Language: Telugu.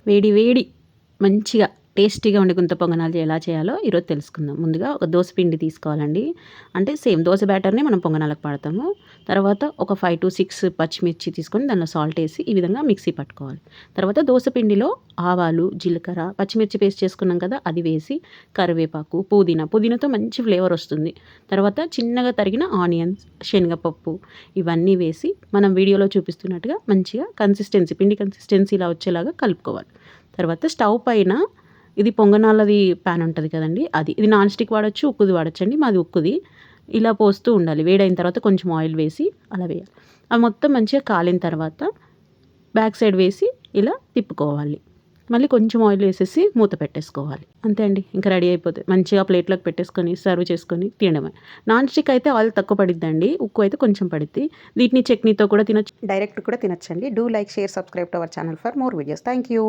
వేడి వేడి మంచిగా టేస్టీగా ఉండే గుంత పొంగనాలు ఎలా చేయాలో ఈరోజు తెలుసుకుందాం. ముందుగా ఒక దోస పిండి తీసుకోవాలండి. అంటే సేమ్ దోస బ్యాటర్‌నే మనం పొంగనాలకు పడతాము. తర్వాత ఒక 5-6 పచ్చిమిర్చి తీసుకొని దానిలో సాల్ట్ ఏసి ఈ విధంగా మిక్సీ పట్టుకోవాలి. తర్వాత దోస పిండిలో ఆవాలు, జీలకర్ర, పచ్చిమిర్చి పేస్ట్ చేసుకున్నాం కదా! అది వేసి కరివేపాకు, పుదీనాతో మంచి ఫ్లేవర్ వస్తుంది. తర్వాత చిన్నగా తరిగిన ఆనియన్స్, శనగపప్పు ఇవన్నీ వేసి మనం వీడియోలో చూపిస్తున్నట్టుగా మంచిగా పిండి కన్సిస్టెన్సీ ఇలా వచ్చేలాగా కలుపుకోవాలి. తర్వాత స్టవ్ పైన ఇది పొంగనాలది ప్యాన్ ఉంటది కదండీ! ఇది నాన్ స్టిక్ వాడొచ్చు, ఉక్కుది వాడొచ్చండి. మాది ఉక్కుది. ఇలా పోస్తూ ఉండాలి. వేడైన తర్వాత కొంచెం ఆయిల్ వేసి అలా వేయాలి. అవి మొత్తం మంచిగా కాలిన తర్వాత బ్యాక్ సైడ్ వేసి ఇలా తిప్పుకోవాలి. మళ్ళీ కొంచెం ఆయిల్ వేసేసి మూత పెట్టేసుకోవాలి. అంతే అండి. ఇంకా రెడీ అయిపోతది. మంచిగా ప్లేట్‌లోకి పెట్టేసుకొని సర్వ్ చేసుకొని తినడమే. నాన్ స్టిక్ అయితే ఆయిల్ తక్కువ పడిద్దండి. ఉక్కు అయితే కొంచెం పడిద్ది. వీటిని చట్నీతో కూడా తినొచ్చు. డైరెక్ట్ కూడా తినొచ్చండి. Do like, share, subscribe to our channel for more videos. Thank you.